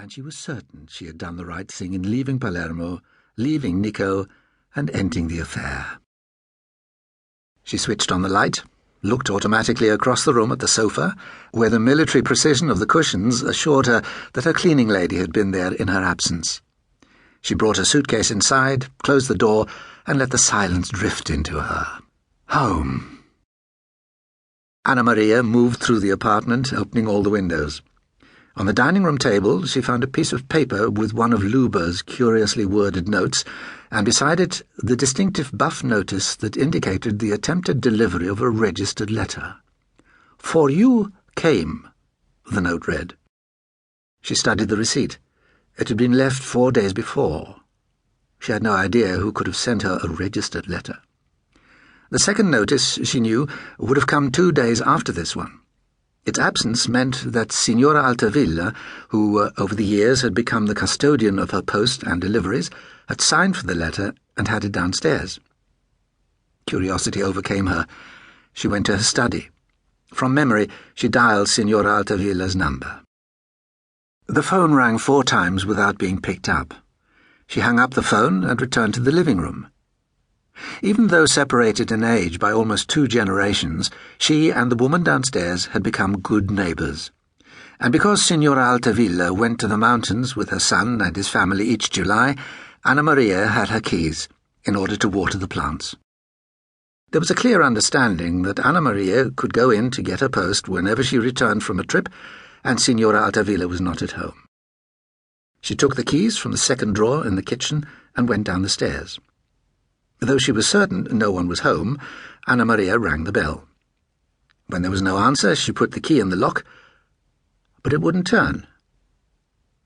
and she was certain she had done the right thing in leaving Palermo, leaving Nico, and ending the affair. She switched on the light, looked automatically across the room at the sofa, where the military precision of the cushions assured her that her cleaning lady had been there in her absence. She brought her suitcase inside, closed the door, and let the silence drift into her. Home. Anna Maria moved through the apartment, opening all the windows. On the dining-room table she found a piece of paper with one of Luba's curiously worded notes, and beside it the distinctive buff notice that indicated the attempted delivery of a registered letter. "For you came," the note read. She studied the receipt. It had been left 4 days before. She had no idea who could have sent her a registered letter. The second notice, she knew, would have come 2 days after this one. Its absence meant that Signora Altavilla, who over the years had become the custodian of her post and deliveries, had signed for the letter and had it downstairs. Curiosity overcame her. She went to her study. From memory, she dialed Signora Altavilla's number. The phone rang 4 times without being picked up. She hung up the phone and returned to the living room. Even though separated in age by almost 2 generations, she and the woman downstairs had become good neighbours. And because Signora Altavilla went to the mountains with her son and his family each July, Anna Maria had her keys in order to water the plants. There was a clear understanding that Anna Maria could go in to get her post whenever she returned from a trip, and Signora Altavilla was not at home. She took the keys from the second drawer in the kitchen and went down the stairs. Though she was certain no one was home, Anna Maria rang the bell. When there was no answer, she put the key in the lock, but it wouldn't turn.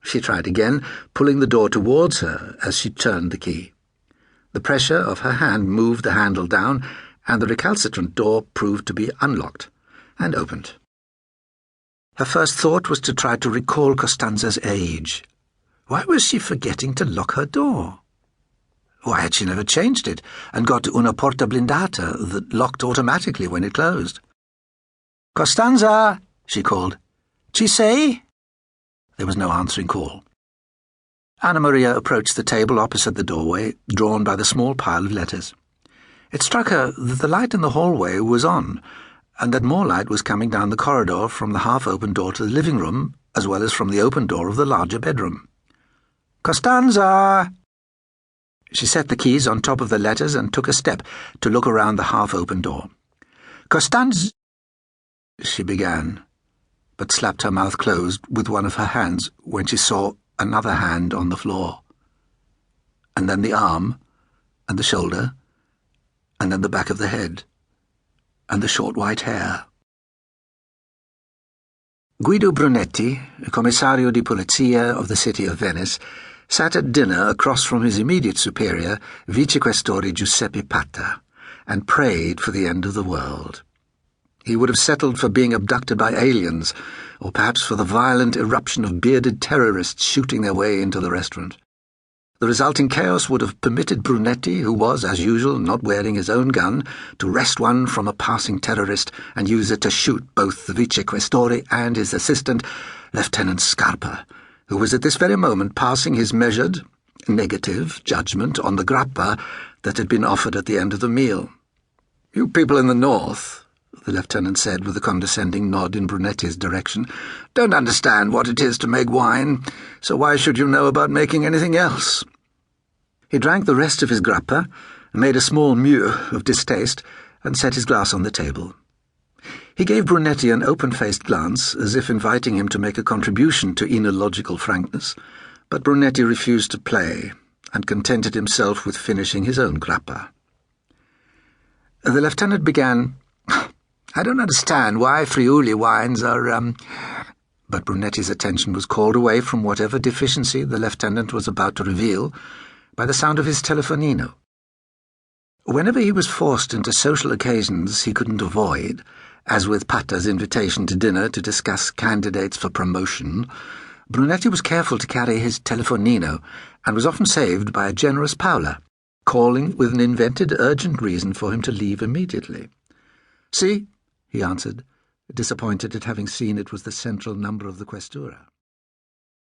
She tried again, pulling the door towards her as she turned the key. The pressure of her hand moved the handle down, and the recalcitrant door proved to be unlocked and opened. Her first thought was to try to recall Costanza's age. Why was she forgetting to lock her door? Why had she never changed it and got una porta blindata that locked automatically when it closed? "Costanza!" she called. "Ci sei?" There was no answering call. Anna Maria approached the table opposite the doorway, drawn by the small pile of letters. It struck her that the light in the hallway was on, and that more light was coming down the corridor from the half-open door to the living room, as well as from the open door of the larger bedroom. "Costanza!" She set the keys on top of the letters and took a step to look around the half-open door. "Costanza," she began, but slapped her mouth closed with one of her hands when she saw another hand on the floor, and then the arm, and the shoulder, and then the back of the head, and the short white hair. Guido Brunetti, Commissario di Polizia of the city of Venice, sat at dinner across from his immediate superior, Vicequestore Giuseppe Patta, and prayed for the end of the world. He would have settled for being abducted by aliens, or perhaps for the violent eruption of bearded terrorists shooting their way into the restaurant. The resulting chaos would have permitted Brunetti, who was, as usual, not wearing his own gun, to wrest one from a passing terrorist and use it to shoot both the Vicequestore and his assistant, Lieutenant Scarpa, who was at this very moment passing his measured, negative judgment on the grappa that had been offered at the end of the meal. "You people in the north," the lieutenant said with a condescending nod in Brunetti's direction, "don't understand what it is to make wine, so why should you know about making anything else?" He drank the rest of his grappa, made a small mew of distaste, and set his glass on the table. He gave Brunetti an open-faced glance, as if inviting him to make a contribution to enological frankness, but Brunetti refused to play, and contented himself with finishing his own grappa. The lieutenant began, "I don't understand why Friuli wines are, But Brunetti's attention was called away from whatever deficiency the lieutenant was about to reveal by the sound of his telefonino. Whenever he was forced into social occasions he couldn't avoid, as with Patta's invitation to dinner to discuss candidates for promotion, Brunetti was careful to carry his telefonino, and was often saved by a generous Paola, calling with an invented urgent reason for him to leave immediately. "Si," he answered, disappointed at having seen it was the central number of the Questura.